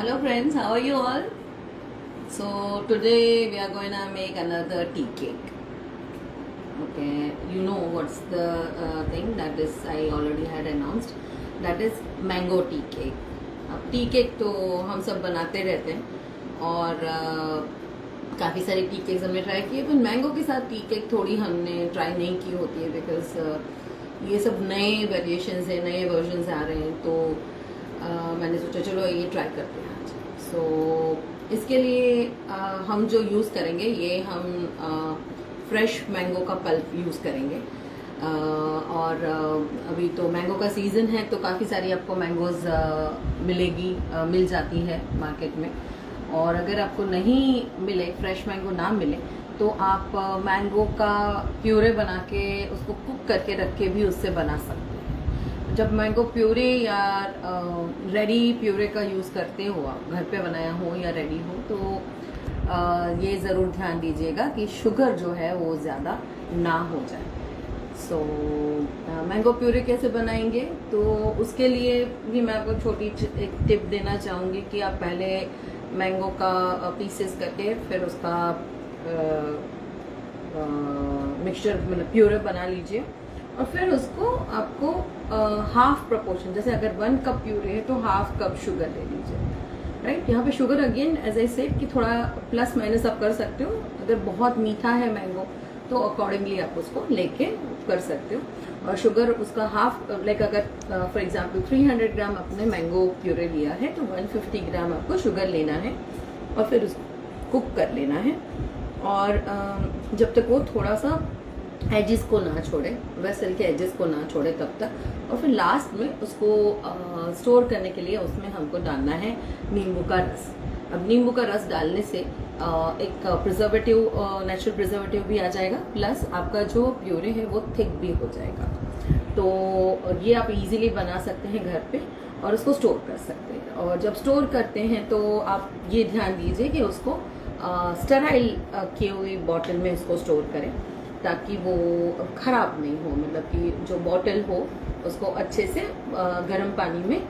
Hello friends, how are you all? So today we are going to make another tea cake. Okay, you know what's the thing that is I already had announced. That is mango tea cake. अब tea cake तो हम सब बनाते रहते हैं और काफ़ी सारी टी केक्स हमने ट्राई किए, पर मैंगो के साथ टी केक थोड़ी हमने ट्राई नहीं की होती है बिकॉज ये सब नए वेरिएशंस है, नए वर्जन्स आ रहे हैं, तो मैंने सोचा चलो ये ट्राई करते हैं आज। सो इसके लिए हम जो यूज़ करेंगे ये हम फ्रेश मैंगो का पल्प यूज़ करेंगे। और अभी तो मैंगो का सीज़न है तो काफ़ी सारी आपको मैंगोज़ मिल जाती है मार्केट में। और अगर आपको नहीं मिले, फ्रेश मैंगो ना मिले, तो आप मैंगो का प्यूरे बना के उसको कुक करके रख के भी उससे बना सकते हैं। जब मैंगो प्यूरे या रेडी प्यूरे का यूज़ करते हो, आप घर पे बनाया हो या रेडी हो, तो ये ज़रूर ध्यान दीजिएगा कि शुगर जो है वो ज़्यादा ना हो जाए। सो मैंगो प्यूरे कैसे बनाएंगे, तो उसके लिए भी मैं आपको छोटी एक टिप देना चाहूँगी कि आप पहले मैंगो का पीसेस करके फिर उसका मिक्सचर मतलब प्यूरे बना लीजिए और फिर उसको आपको हाफ प्रोपोर्शन, जैसे अगर 1 कप प्यूरे है तो हाफ कप शुगर ले लीजिए। राइट, यहाँ पे sugar again as I said कि थोड़ा प्लस माइनस आप कर सकते हो। अगर बहुत मीठा है मैंगो तो अकॉर्डिंगली आप उसको लेके कर सकते हो। और शुगर उसका हाफ, लाइक अगर फॉर एग्जांपल 300 ग्राम आपने मैंगो प्यूरे लिया है तो 150 ग्राम आपको शुगर लेना है और फिर उसको कुक कर लेना है। और जब तक वो थोड़ा सा एजेस को ना छोड़े, वेसल के एजेस को ना छोड़े तब तक। और फिर लास्ट में उसको स्टोर करने के लिए उसमें हमको डालना है नींबू का रस। अब नींबू का रस डालने से एक प्रिजर्वेटिव, नेचुरल प्रिजर्वेटिव भी आ जाएगा, प्लस आपका जो प्यूरे है वो थिक भी हो जाएगा। तो ये आप इजीली बना सकते हैं घर पे और उसको स्टोर कर सकते हैं। और जब स्टोर करते हैं तो आप ये ध्यान दीजिए कि उसको स्टेराइल की हुई बॉटल में उसको स्टोर करें ताकि वो खराब नहीं हो। मतलब कि जो बॉटल हो उसको अच्छे से गर्म पानी में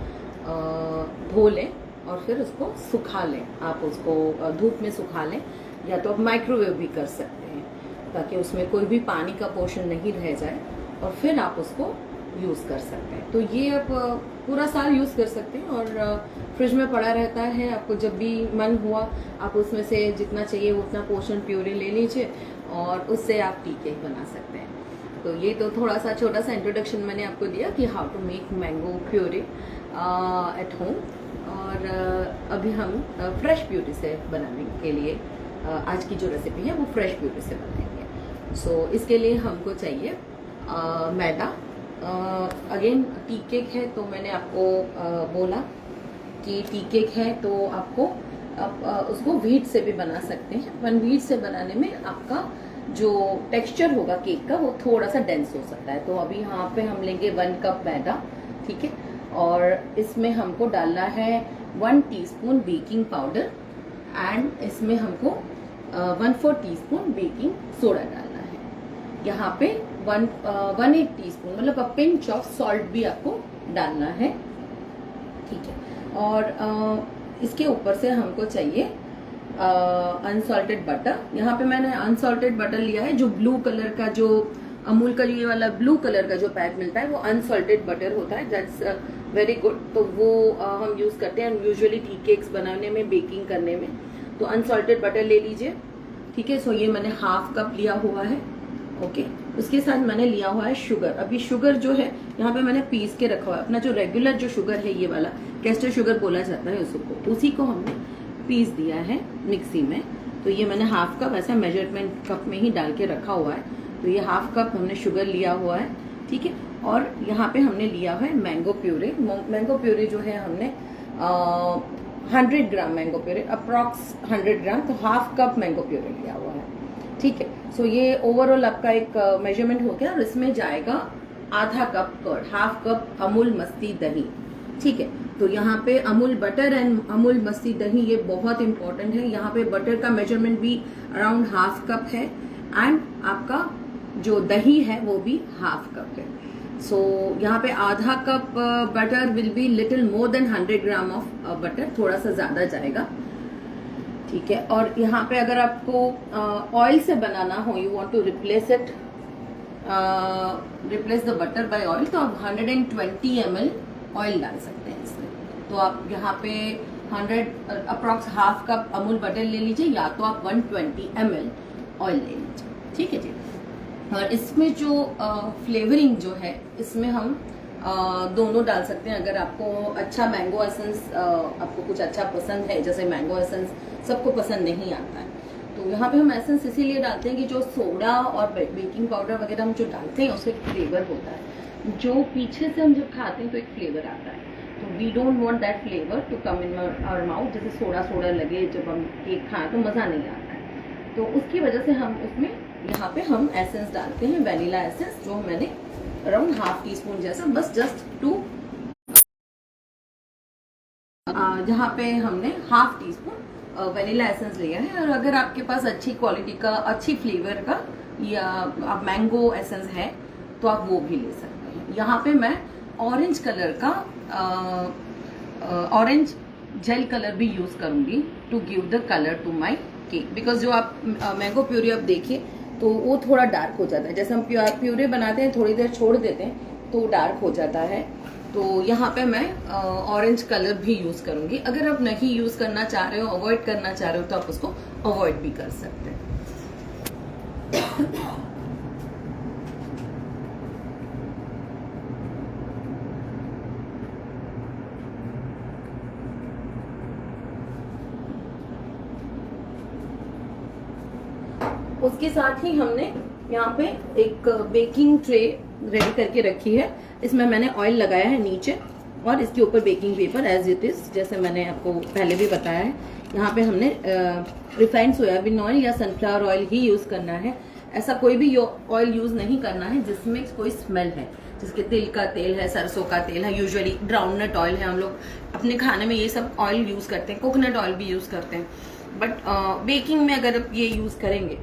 धो लें और फिर उसको सुखा लें। आप उसको धूप में सुखा लें या तो आप माइक्रोवेव भी कर सकते हैं ताकि उसमें कोई भी पानी का पोर्शन नहीं रह जाए, और फिर आप उसको यूज़ कर सकते हैं। तो ये आप पूरा साल यूज़ कर सकते हैं और फ्रिज में पड़ा रहता है। आपको जब भी मन हुआ आप उसमें से जितना चाहिए उतना पोर्शन प्यूरे ले लीजिए और उससे आप टी केक बना सकते हैं। तो ये तो थोड़ा सा छोटा सा इंट्रोडक्शन मैंने आपको दिया कि how to make mango puree at home. और अभी हम फ्रेश प्यूरी से बनाने के लिए आज की जो रेसिपी है वो फ्रेश प्यूरी से बनाएंगे। सो इसके लिए हमको चाहिए मैदा। अगेन टी केक है तो मैंने आपको बोला कि टी केक है तो आपको उसको व्हीट से भी बना सकते हैं। वन व्हीट से बनाने में आपका जो टेक्सचर होगा केक का वो थोड़ा सा डेंस हो सकता है। तो अभी यहाँ पे हम लेंगे 1 कप मैदा, ठीक है। और इसमें हमको डालना है 1 टीस्पून बेकिंग पाउडर एंड इसमें हमको 1/4 टीस्पून बेकिंग सोडा डालना है। यहाँ पे 1/8 टीस्पून मतलब अ पिंच ऑफ सॉल्ट भी आपको डालना है, ठीक है। और इसके ऊपर से हमको चाहिए अनसॉल्टेड बटर। यहाँ पे मैंने अनसॉल्टेड बटर लिया है, जो ब्लू कलर का, जो अमूल का ये वाला ब्लू कलर का जो पैक मिलता है वो अनसॉल्टेड बटर होता है। That's very good. तो वो हम यूज़ करते हैं यूजुअली टी केक्स बनाने में, बेकिंग करने में। तो अनसॉल्टेड बटर ले लीजिए, ठीक है। सो ये मैंने हाफ कप लिया हुआ है, ओके। उसके साथ मैंने लिया हुआ है शुगर। अभी शुगर जो है यहाँ पे मैंने पीस के रखा हुआ है। अपना जो रेगुलर जो शुगर है, ये वाला कैस्टर शुगर बोला जाता है उसको, उसी को हमने पीस दिया है मिक्सी में। तो ये मैंने हाफ कप ऐसा मेजरमेंट कप में ही डाल के रखा हुआ है। तो ये हाफ कप हमने शुगर लिया हुआ है, ठीक है। और यहाँ पे हमने लिया है मैंगो प्यूरे। मैंगो प्यूरे जो है हमने 100 ग्राम मैंगो प्यूरे, अप्रॉक्स 100 ग्राम, तो हाफ कप मैंगो प्यूरे लिया हुआ है, ठीक है। सो ये ओवरऑल आपका एक मेजरमेंट हो गया। और इसमें जाएगा आधा cup curd, half cup Amul Masti दही, ठीक है। तो यहाँ पे अमूल बटर एंड अमूल मस्ती दही ये बहुत इंपॉर्टेंट है। यहाँ पे बटर का मेजरमेंट भी अराउंड हाफ कप है एंड आपका जो दही है वो भी हाफ कप है। सो यहाँ पे आधा cup butter will be little more than 100 gram of butter, थोड़ा सा ज्यादा जाएगा, ठीक है। और यहाँ पे अगर आपको ऑयल से बनाना हो, you want to replace the butter by oil, तो आप 120 ml ऑयल डाल सकते हैं इसमें। तो आप यहाँ पे 100 approx half cup Amul butter ले लीजिए, या तो आप 120 ml ऑयल ले लीजिए, ठीक है जी। और इसमें जो फ्लेवरिंग जो है, इसमें हम दोनों डाल सकते हैं। अगर आपको अच्छा मैंगो एसेंस, आपको कुछ अच्छा पसंद है, जैसे मैंगो एसेंस सबको पसंद नहीं आता है, तो यहाँ पे हम एसेंस इसीलिए डालते हैं कि जो सोडा और बेकिंग पाउडर वगैरह हम जो डालते हैं उससे एक फ्लेवर होता है, जो पीछे से हम जब खाते हैं तो एक फ्लेवर आता है। तो we don't want that flavour to come in our mouth, जैसे सोडा सोडा लगे जब हम केक खाएं तो मज़ा नहीं आता है। तो उसकी वजह से हम उसमें यहाँ पे हम एसेंस डालते हैं, वैनिला एसेंस, जो मैंने अराउंड हाफ टी स्पून जैसा, बस जस्ट टू, जहाँ पे हमने half tea spoon vanilla essence लिया है। और अगर आपके पास अच्छी क्वालिटी का, अच्छी फ्लेवर का या आप मैंगो एसेंस है तो आप वो भी ले सकते हैं। यहाँ पे मैं ऑरेंज कलर का ऑरेंज जेल कलर भी यूज करूंगी to give the colour to my cake, because जो आप मैंगो प्यूरी आप देखिए तो वो थोड़ा डार्क हो जाता है, जैसे हम प्यूरे बनाते हैं थोड़ी देर छोड़ देते हैं तो डार्क हो जाता है। तो यहाँ पे मैं ऑरेंज कलर भी यूज करूंगी। अगर आप नहीं यूज करना चाह रहे हो, अवॉइड करना चाह रहे हो, तो आप उसको अवॉइड भी कर सकते हैं। उसके साथ ही हमने यहाँ पे एक बेकिंग ट्रे रेडी करके रखी है। इसमें मैंने ऑयल लगाया है नीचे और इसके ऊपर baking paper as it is, जैसे मैंने आपको पहले भी बताया है। यहाँ पे हमने रिफाइंड सोयाबीन ऑयल या सनफ्लावर ऑयल ही यूज करना है। ऐसा कोई भी ऑयल यूज नहीं करना है जिसमें कोई स्मेल है, जिसके तिल का तेल है, सरसों का तेल है, यूजुअली ग्राउंडनट ऑयल है। हम लोग अपने खाने में ये सब ऑयल यूज करते हैं, कोकोनट ऑयल भी यूज करते हैं, बट बेकिंग में अगर आप ये यूज करेंगे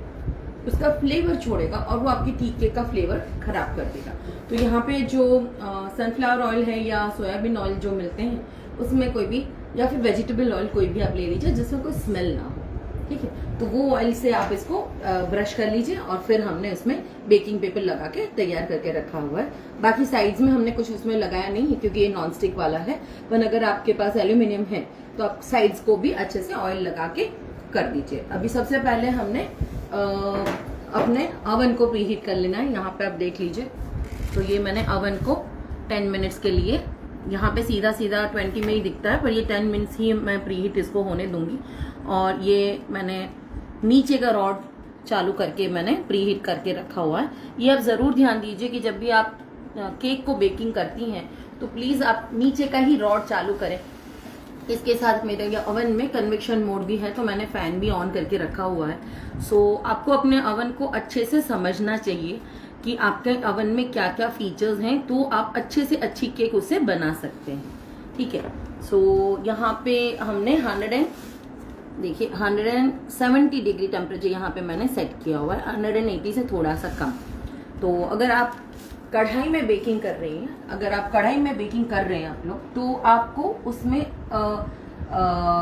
उसका फ्लेवर छोड़ेगा और वो आपकी टीके का फ्लेवर खराब कर देगा। तो यहाँ पे जो सनफ्लावर ऑयल है या सोयाबीन ऑयल जो मिलते हैं उसमें कोई भी, या फिर वेजिटेबल ऑयल कोई भी आप ले लीजिए जिसमें कोई स्मेल ना हो, ठीक है। तो वो ऑयल से आप इसको ब्रश कर लीजिए और फिर हमने उसमें बेकिंग पेपर लगा के तैयार करके रखा हुआ है। बाकी साइड्स में हमने कुछ उसमें लगाया नहीं है क्योंकि ये नॉन स्टिक वाला है, पर अगर आपके पास एल्यूमिनियम है तो आप साइड्स को भी अच्छे से ऑयल लगा के कर दीजिए। अभी सबसे पहले हमने अपने अवन को प्रीहीट कर लेना है। यहाँ पे आप देख लीजिए, तो ये मैंने अवन को 10 मिनट्स के लिए, यहाँ पे सीधा सीधा 20 में ही दिखता है, पर ये 10 मिनट्स ही मैं प्रीहीट इसको होने दूंगी। और ये मैंने नीचे का रॉड चालू करके मैंने प्रीहीट करके रखा हुआ है। ये आप जरूर ध्यान दीजिए कि जब भी आप केक को बेकिंग करती हैं तो प्लीज आप नीचे का ही रॉड चालू करें। इसके साथ मेरे ये ओवन में कन्वेक्शन मोड भी है, तो मैंने फैन भी ऑन करके रखा हुआ है। सो आपको अपने ओवन को अच्छे से समझना चाहिए कि आपके ओवन में क्या क्या फीचर्स हैं, तो आप अच्छे से अच्छी केक उससे बना सकते हैं, ठीक है। सो यहाँ पे हमने 170 डिग्री टेम्परेचर यहाँ पे मैंने सेट किया हुआ है, 180 से थोड़ा सा कम। तो अगर आप कढ़ाई में बेकिंग कर रही हैं, आप लोग, तो आपको उसमें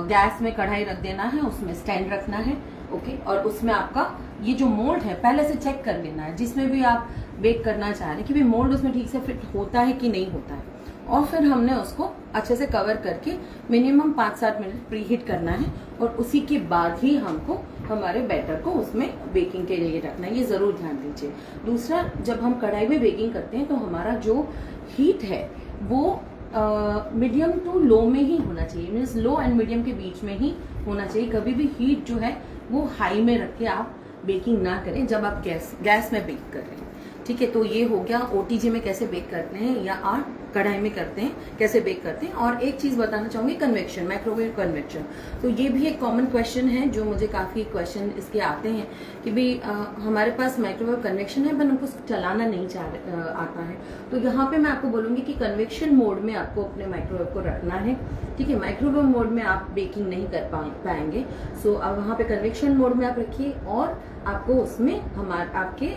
गैस में कढ़ाई रख देना है, उसमें स्टैंड रखना है, ओके। और उसमें आपका ये जो मोल्ड है पहले से चेक कर लेना है, जिसमें भी आप बेक करना चाह रहे हैं कि भाई मोल्ड उसमें ठीक से फिट होता है कि नहीं होता है। और फिर हमने उसको अच्छे से कवर करके मिनिमम 5-7 मिनट प्रीहीट करना है, और उसी के बाद ही हमको हमारे बैटर को उसमें बेकिंग के लिए रखना है। ये जरूर ध्यान दीजिए। दूसरा, जब हम कढ़ाई में बेकिंग करते हैं तो हमारा जो हीट है वो मीडियम टू लो में ही होना चाहिए, मीन्स लो एंड मीडियम के बीच में ही होना चाहिए। कभी भी हीट जो है वो हाई में रख के आप बेकिंग ना करें जब आप गैस में बेक कर रहे हैं, ठीक है। तो ये हो गया ओटीजी में कैसे बेक करते हैं, या आप कढ़ाई में करते हैं कैसे बेक करते हैं। और एक चीज बताना चाहूंगी, कन्वेक्शन, माइक्रोवेव कन्वेक्शन। तो ये भी एक कॉमन क्वेश्चन है, जो मुझे काफी क्वेश्चन इसके आते हैं कि भाई हमारे पास माइक्रोवेव कन्वेक्शन है पर हमको चलाना नहीं आता है। तो यहाँ पे मैं आपको बोलूंगी कि कन्वेक्शन मोड में आपको अपने माइक्रोवेव को रखना है, ठीक है। माइक्रोवेव मोड में आप बेकिंग नहीं कर पाएंगे। सो अब वहाँ पे कन्वेक्शन मोड में आप रखिए और आपको उसमें आपके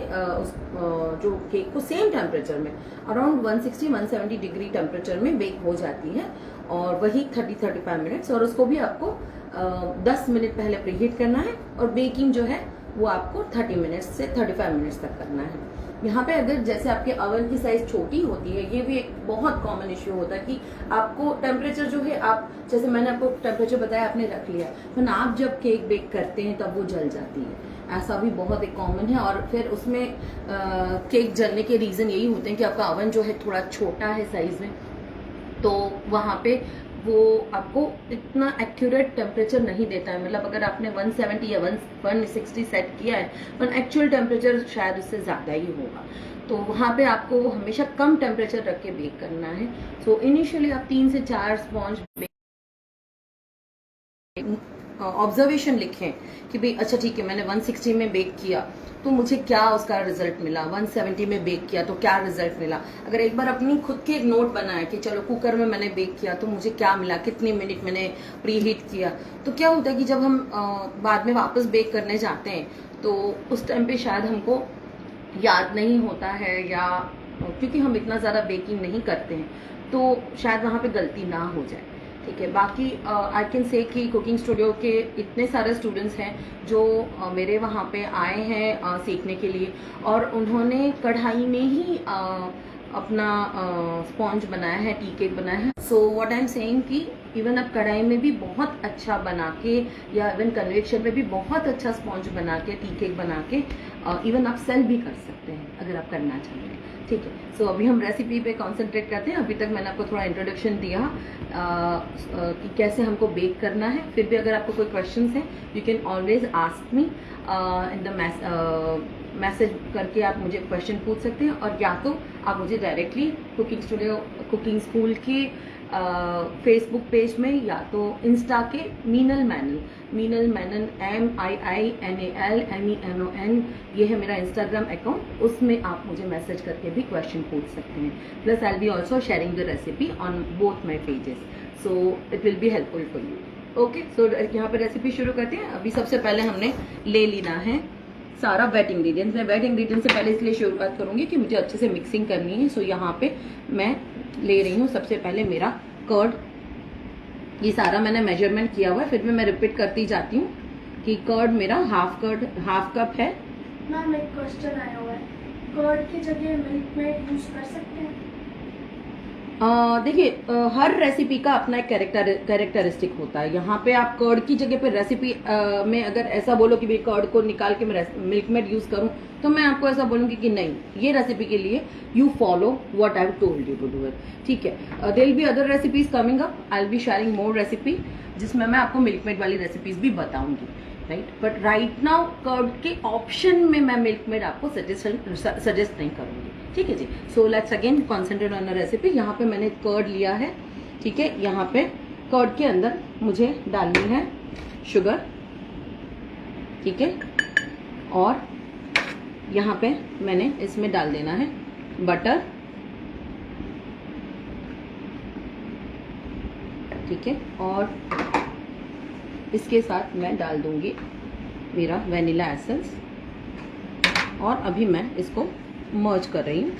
जो केक को सेम टेम्परेचर में अराउंड 160-170 डिग्री टेम्परेचर में बेक हो जाती है, और वही 30-35 मिनट्स, और उसको भी आपको 10 मिनट पहले प्रीहीट करना है, और बेकिंग जो है वो आपको 30 मिनट्स से 35 मिनट्स तक करना है। यहाँ पे अगर जैसे आपके अवन की साइज छोटी होती है, ये भी एक बहुत कॉमन इश्यू होता है कि आपको टेम्परेचर जो है, आप जैसे मैंने आपको टेम्परेचर बताया, आपने रख लिया, फिर आप जब केक बेक करते हैं तब वो जल जाती है। ऐसा भी बहुत एक कॉमन है, और फिर उसमें केक जलने के रीजन यही होते हैं कि आपका अवन जो है थोड़ा छोटा है साइज में, तो वहाँ पे वो आपको इतना एक्यूरेट टेम्परेचर नहीं देता है। मतलब अगर आपने 170 या 160 सेट किया है, पर एक्चुअल टेम्परेचर शायद उससे ज़्यादा ही होगा, तो वहाँ पे आपको हमेशा कम टेम्परेचर रख के बेक करना है। सो इनिशियली आप 3 से 4 स्पॉन्ज ऑब्जर्वेशन लिखें कि भाई अच्छा ठीक है, मैंने 160 में बेक किया तो मुझे क्या उसका रिजल्ट मिला, 170 में बेक किया तो क्या रिजल्ट मिला। अगर एक बार अपनी खुद के एक नोट बनाए कि चलो कुकर में मैंने बेक किया तो मुझे क्या मिला, कितने मिनट मैंने प्री हीट किया, तो क्या होता है कि जब हम बाद में वापस बेक करने जाते हैं तो उस टाइम पे शायद हमको याद नहीं होता है, या क्योंकि हम इतना ज़्यादा बेकिंग नहीं करते हैं तो शायद वहाँ पे गलती ना हो जाए। ठीक है, बाकी आई कैन से कि कुकिंग स्टूडियो के इतने सारे स्टूडेंट्स हैं जो मेरे वहाँ पे आए हैं सीखने के लिए, और उन्होंने कढ़ाई में ही अपना स्पॉन्ज बनाया है, टी केक बनाया है। So what I am saying कि इवन आप कढ़ाई में भी बहुत अच्छा बना के, या इवन कन्वेक्शन में भी बहुत अच्छा स्पॉन्ज बना के, टी केक बना के इवन आप सेल भी कर सकते हैं अगर आप करना चाहते हैं। ठीक है, सो अभी हम रेसिपी पे कॉन्सेंट्रेट करते हैं। अभी तक मैंने आपको थोड़ा इंट्रोडक्शन दिया कि कैसे हमको बेक करना है। फिर भी अगर आपको कोई क्वेश्चंस हैं, you can always ask me in the message करके आप मुझे क्वेश्चन पूछ सकते हैं, और या तो आप मुझे directly cooking studio cooking school के फेसबुक पेज में, या तो इंस्टा के मीनल मैनन MIINALMENON, ये है मेरा इंस्टाग्राम अकाउंट, उसमें आप मुझे मैसेज करके भी क्वेश्चन पूछ सकते हैं। Plus I will be also sharing the recipe on both my pages, so it will be helpful for you. Okay, so यहाँ पे रेसिपी शुरू करते हैं। अभी सबसे पहले हमने ले लेना है सारा वेट इंग्रेडिएंट्स। मैं वेट इंग्रेडिएंट से पहले इसलिए शुरुआत करूंगी कि मुझे अच्छे से मिक्सिंग करनी है। सो यहाँ पे मैं ले रही हूँ सबसे पहले मेरा कर्ड। ये सारा मैंने मेजरमेंट किया हुआ है, फिर भी मैं रिपीट करती जाती हूँ कि कर्ड मेरा हाफ कप है। मैम एक क्वेश्चन आया हुआ है, कर्ड की जगह मिल्क मेड यूज कर सकते हैं? देखिए, हर रेसिपी का अपना एक कैरेक्टरिस्टिक होता है। यहाँ पे आप कर्ड की जगह पे रेसिपी में अगर ऐसा बोलो कि भाई कर्ड को निकाल के मैं मिल्क मेड यूज करूँ, तो मैं आपको ऐसा बोलूंगी कि नहीं, ये रेसिपी के लिए you follow what I have told you to do it. ठीक है, there will be other recipes coming up, I will be sharing more recipe जिसमें मैं आपको मिल्क मेड वाली रेसिपीज भी बताऊंगी, राइट। बट राइट नाउ कर्ड के ऑप्शन में मैं मिल्क मेड आपको सजेस्ट नहीं करूंगी। ठीक है जी, so let's again concentrate on the recipe. यहाँ पे मैंने कर्ड लिया है, ठीक है। यहाँ पे कर्ड के अंदर मुझे डालनी है शुगर, ठीक है, और यहाँ पे मैंने इसमें डाल देना है बटर, ठीक है, और इसके साथ मैं डाल दूंगी मेरा वेनिला एसेंस, और अभी मैं इसको मर्ज कर रही हूँ।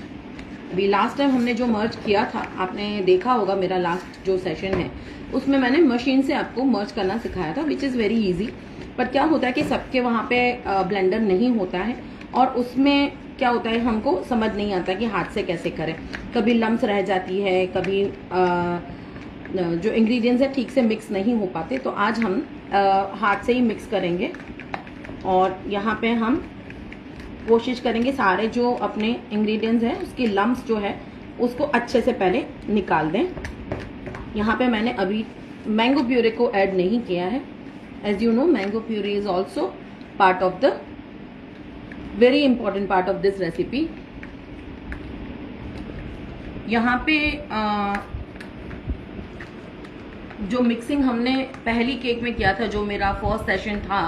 अभी लास्ट टाइम हमने जो मर्ज किया था, आपने देखा होगा मेरा लास्ट जो सेशन है उसमें मैंने मशीन से आपको मर्ज करना सिखाया था, विच इज़ वेरी इजी। पर क्या होता है कि सबके वहाँ पे ब्लेंडर नहीं होता है, और उसमें क्या होता है हमको समझ नहीं आता कि हाथ से कैसे करें। कभी लम्स रह जाती है, कभी जो इंग्रेडिएंट्स है ठीक से मिक्स नहीं हो पाते। तो आज हम हाथ से ही मिक्स करेंगे, और यहाँ पे हम कोशिश करेंगे सारे जो अपने इंग्रेडिएंट्स हैं उसके लम्स जो है उसको अच्छे से पहले निकाल दें। यहाँ पे मैंने अभी मैंगो प्यूरे को ऐड नहीं किया है। As you know, mango puree is also part of the very important part of this recipe. यहाँ पे जो मिक्सिंग हमने पहली केक में किया था, जो मेरा फर्स्ट सेशन था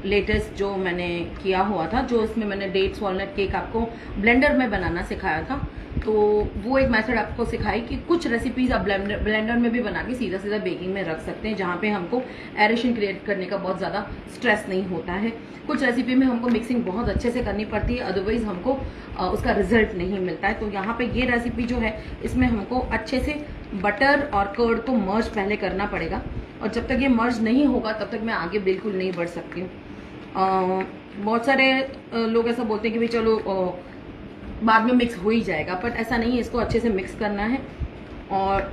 लेटेस्ट जो मैंने किया हुआ था, जो इसमें मैंने डेट्स वॉलनट केक आपको ब्लेंडर में बनाना सिखाया था, तो वो एक मेथड आपको सिखाई कि कुछ रेसिपीज आप ब्लेंडर में भी बना के सीधा सीधा बेकिंग में रख सकते हैं, जहाँ पे हमको एरेशन क्रिएट करने का बहुत ज़्यादा स्ट्रेस नहीं होता है। कुछ रेसिपी में हमको मिक्सिंग बहुत अच्छे से करनी पड़ती है, अदरवाइज हमको उसका रिजल्ट नहीं मिलता है। तो यहाँ पे ये रेसिपी जो है, इसमें हमको अच्छे से बटर और कर्ड को मर्ज पहले करना पड़ेगा, और जब तक ये मर्ज नहीं होगा तब तक मैं आगे बिल्कुल नहीं बढ़ सकती हूँ। बहुत सारे लोग ऐसा बोलते हैं कि भाई चलो बाद में मिक्स हो ही जाएगा, बट ऐसा नहीं है, इसको अच्छे से मिक्स करना है। और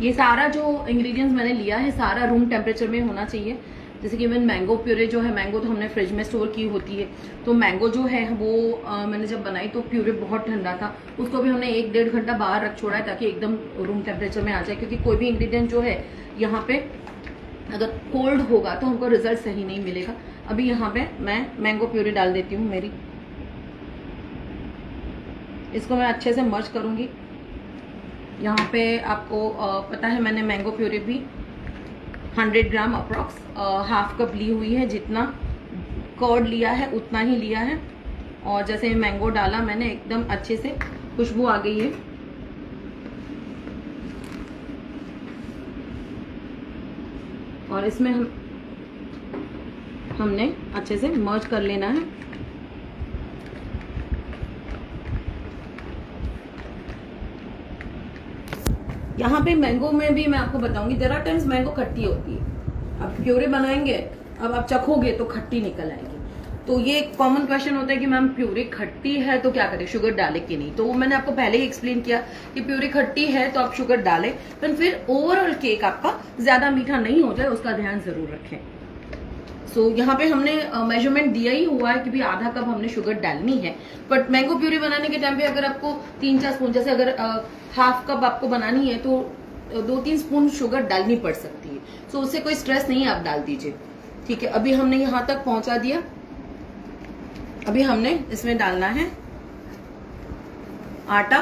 ये सारा जो इंग्रेडिएंट्स मैंने लिया है सारा रूम टेम्परेचर में होना चाहिए। जैसे कि इवन मैंगो प्यूरे जो है, मैंगो तो हमने फ्रिज में स्टोर की होती है, तो मैंगो जो है वो मैंने जब बनाई तो प्यूरे बहुत ठंडा था, उसको भी हमने 1-1.5 घंटा बाहर रख छोड़ा है ताकि एकदम रूम टेम्परेचर में आ जाए, क्योंकि कोई भी इंग्रेडिएंट जो है यहाँ पे अगर कोल्ड होगा तो हमको रिजल्ट सही नहीं मिलेगा। अभी यहाँ पे मैं मैंगो प्यूरी डाल देती हूँ मेरी, इसको मैं अच्छे से मर्ज करूंगी। यहाँ पे आपको पता है मैंने मैंगो प्यूरी भी 100 ग्राम अप्रॉक्स हाफ कप ली हुई है, जितना कर्ड लिया है उतना ही लिया है। और जैसे मैंगो डाला मैंने, एकदम अच्छे से खुशबू आ गई है। और इसमें हमने अच्छे से मर्ज कर लेना है। यहाँ पे मैंगो में भी मैं आपको बताऊंगी, देयर आर टाइम्स मैंगो खट्टी होती है। अब प्यूरे बनाएंगे, अब आप चखोगे तो खट्टी निकल आएगी। तो ये एक कॉमन क्वेश्चन होता है कि मैम प्यूरी खट्टी है तो क्या करें, शुगर डाले कि नहीं। तो वो मैंने आपको पहले ही एक्सप्लेन किया कि प्यूरी खट्टी है तो आप शुगर डालें, पर फिर ओवरऑल केक आपका ज्यादा मीठा नहीं हो जाए, उसका ध्यान जरूर रखें। सो यहाँ पे हमने मेजरमेंट दिया ही हुआ है कि भी आधा कप हमने शुगर डालनी है। बट मैंगो प्यूरी बनाने के टाइम पे अगर आपको 3-4 स्पून, जैसे अगर हाफ कप आपको बनानी है तो 2-3 स्पून शुगर डालनी पड़ सकती है। सो उससे कोई स्ट्रेस नहीं, आप डाल दीजिए, ठीक है। अभी हमने यहाँ तक पहुंचा दिया। अभी हमने इसमें डालना है आटा,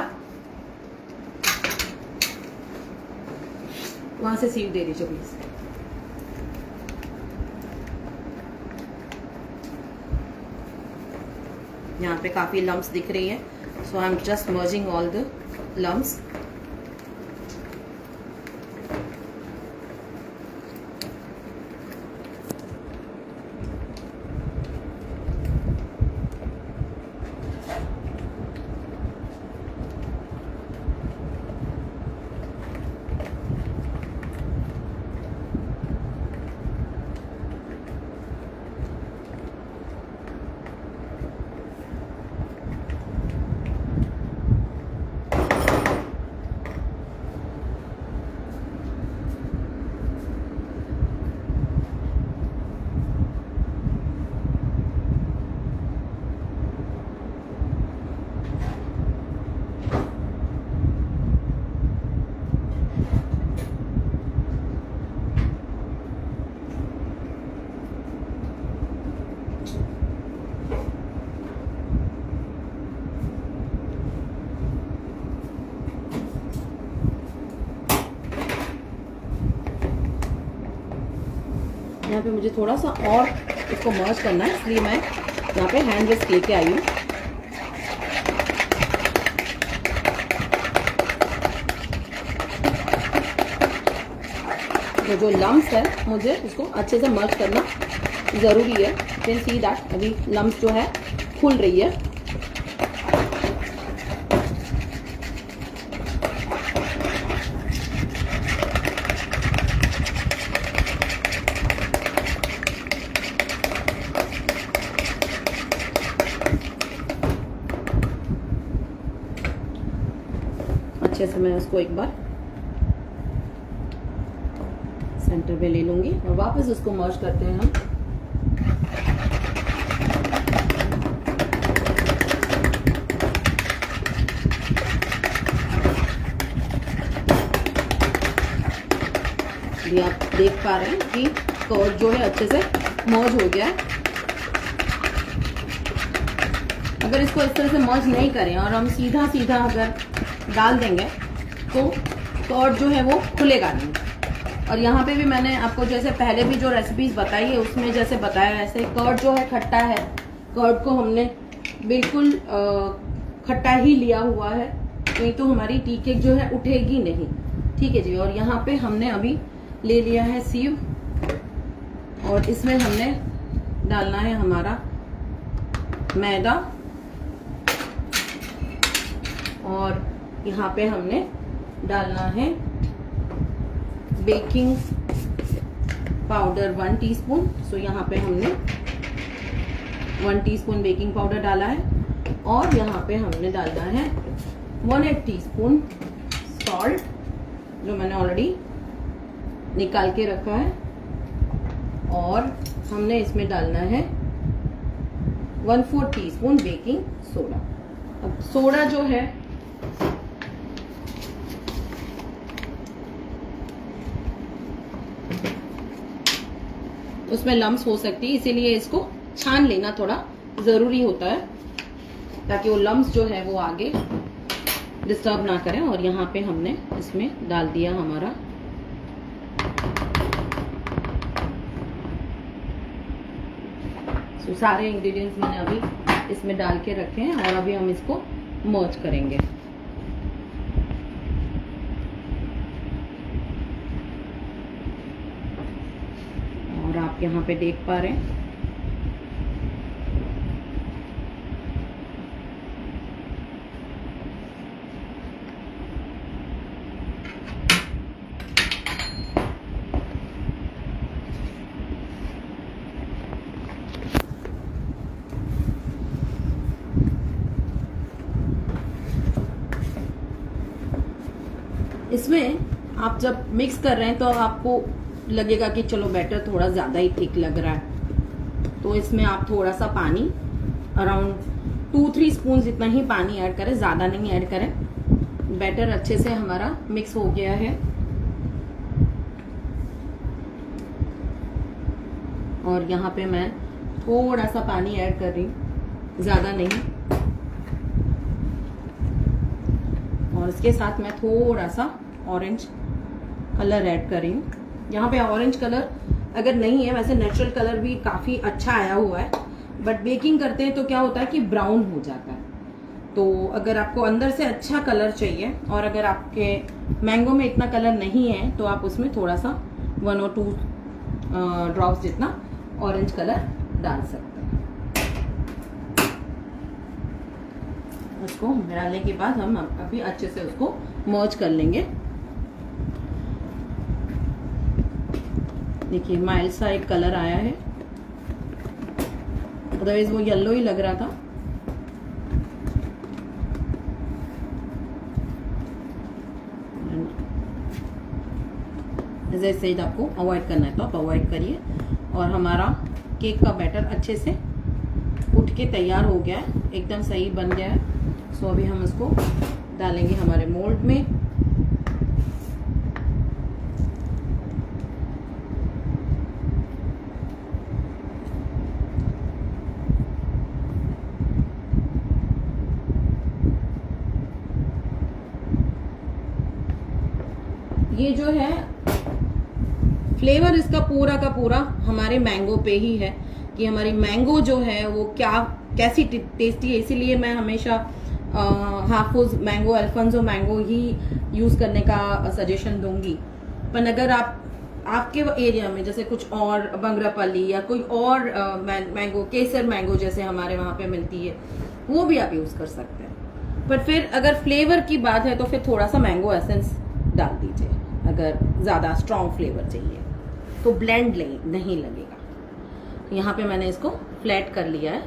वहां से सीव दे दीजिए प्लीज। यहाँ पे काफी लम्स दिख रही है, so I am just merging all the lumps. यहाँ पे मुझे थोड़ा सा और इसको मर्ज करना है, इसलिए मैं यहाँ पे हैंड विस्क लेके आई हूँ। तो जो लम्स है मुझे उसको अच्छे से मर्ज करना ज़रूरी है। कैन सी दैट अभी लम्स जो है खुल रही है। अच्छे से मैं उसको एक बार सेंटर पे ले लूंगी और वापस उसको मर्ज करते हैं हम। ये आप देख पा रहे हैं कि कर्ड जो है अच्छे से मर्ज हो गया है। अगर इसको इस तरह से मर्ज नहीं करें और हम सीधा सीधा अगर डाल देंगे तो कर्ड जो है वो खुलेगा नहीं। और यहाँ पे भी मैंने आपको जैसे पहले भी जो रेसिपीज बताई है उसमें जैसे बताया ऐसे कर्ड जो है खट्टा है, कर्ड को हमने बिल्कुल खट्टा ही लिया हुआ है, नहीं तो हमारी टी केक जो है उठेगी नहीं। ठीक है जी। और यहाँ पे हमने अभी ले लिया है सीव और इसमें हमने डालना है हमारा मैदा और यहाँ पे हमने डालना है बेकिंग पाउडर 1 टीस्पून। सो यहाँ पे हमने 1 टीस्पून बेकिंग पाउडर डाला है और यहाँ पे हमने डालना है 1/8 टीस्पून सॉल्ट जो मैंने ऑलरेडी निकाल के रखा है और हमने इसमें डालना है 1/4 टीस्पून बेकिंग सोडा। अब सोडा जो है उसमें लम्स हो सकती है, इसीलिए इसको छान लेना थोड़ा जरूरी होता है ताकि वो लम्स जो है वो आगे डिस्टर्ब ना करें। और यहाँ पे हमने इसमें डाल दिया हमारा सारे इंग्रेडिएंट्स मैंने अभी इसमें डाल के रखे हैं और अभी हम इसको मर्ज करेंगे। और आप यहाँ पे देख पा रहे हैं इसमें आप जब मिक्स कर रहे हैं तो आपको लगेगा कि चलो बैटर थोड़ा ज़्यादा ही थिक लग रहा है, तो इसमें आप थोड़ा सा पानी अराउंड 2-3 स्पून इतना ही पानी ऐड करें, ज़्यादा नहीं ऐड करें। बैटर अच्छे से हमारा मिक्स हो गया है और यहाँ पे मैं थोड़ा सा पानी ऐड कर रही हूँ, ज़्यादा नहीं। और इसके साथ मैं थोड़ा सा ऑरेंज कलर ऐड कर रही हूँ। यहाँ पे ऑरेंज कलर अगर नहीं है, वैसे नेचुरल कलर भी काफ़ी अच्छा आया हुआ है, बट बेकिंग करते हैं तो क्या होता है कि ब्राउन हो जाता है। तो अगर आपको अंदर से अच्छा कलर चाहिए और अगर आपके मैंगो में इतना कलर नहीं है तो आप उसमें थोड़ा सा 1 और 2 ड्रॉप्स जितना ऑरेंज कलर डाल सकते हैं। उसको डालने के बाद हम अभी अच्छे से उसको मर्ज कर लेंगे। देखिए माइल्ड सा एक कलर आया है, अदरवाइज वो येलो ही लग रहा था। जैसे आपको अवॉइड करना है तो आप अवॉइड करिए। और हमारा केक का बैटर अच्छे से उठ के तैयार हो गया है, एकदम सही बन गया है। सो अभी हम इसको डालेंगे हमारे मोल्ड में। ये जो है फ्लेवर इसका पूरा का पूरा हमारे मैंगो पे ही है कि हमारी मैंगो जो है वो कैसी टेस्टी है। इसीलिए मैं हमेशा हाफुज मैंगो, अल्फांसो मैंगो ही यूज करने का सजेशन दूंगी। पर अगर आपके एरिया में जैसे कुछ और बंगरापली या कोई और मैंगो, केसर मैंगो जैसे हमारे वहां पे मिलती है, वो भी आप यूज कर सकते हैं। पर फिर अगर फ्लेवर की बात है तो फिर थोड़ा सा मैंगो एसेंस डाल दीजिए अगर ज्यादा स्ट्रॉन्ग फ्लेवर चाहिए, तो ब्लेंड नहीं लगेगा। यहाँ पे मैंने इसको फ्लैट कर लिया है,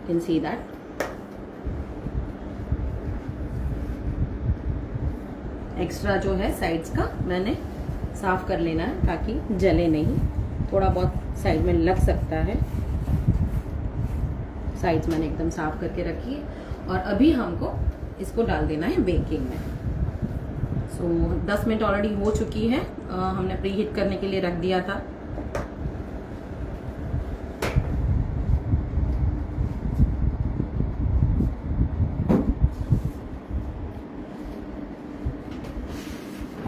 कैन सी दैट। एक्स्ट्रा जो है साइड्स का मैंने साफ कर लेना है ताकि जले नहीं, थोड़ा बहुत साइड में लग सकता है। साइड्स मैंने एकदम साफ करके रखी है और अभी हमको इसको डाल देना है बेकिंग में। सो 10 मिनट ऑलरेडी हो चुकी है, हमने प्री हीट करने के लिए रख दिया था।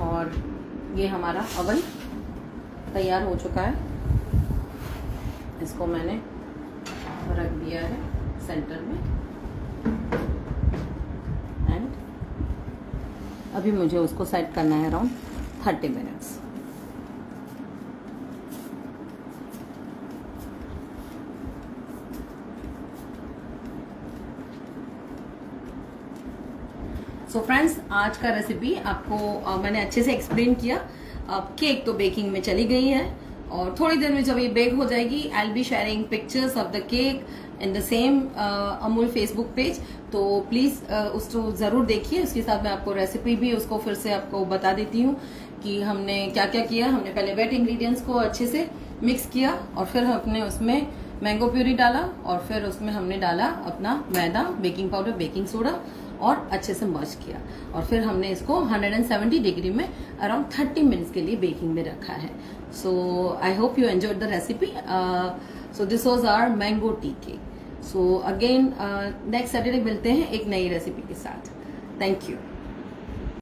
और ये हमारा ओवन तैयार हो चुका है। इसको मैंने रख दिया है सेंटर में एंड अभी मुझे उसको सेट करना है अराउंड 30 मिनट्स। सो फ्रेंड्स, आज का रेसिपी आपको मैंने अच्छे से एक्सप्लेन किया। केक तो बेकिंग में चली गई है और थोड़ी देर में जब ये बेक हो जाएगी, आई will be sharing pictures of the cake in the same Amul Facebook page. तो प्लीज उसको जरूर देखिए। उसके साथ मैं आपको रेसिपी भी उसको फिर से आपको बता देती हूँ कि हमने क्या क्या किया। हमने पहले वेट इंग्रेडिएंट्स को अच्छे से मिक्स किया और फिर हमने उसमें मैंगो प्यूरी डाला और फिर उसमें हमने डाला अपना मैदा, बेकिंग पाउडर, बेकिंग सोडा और अच्छे से मर्ज किया और फिर हमने इसको 170 डिग्री में अराउंड 30 मिनट्स के लिए बेकिंग में रखा है। So I hope you enjoyed the recipe. So this was our mango tea cake. So again next Saturday मिलते हैं एक नई रेसिपी के साथ। Thank you.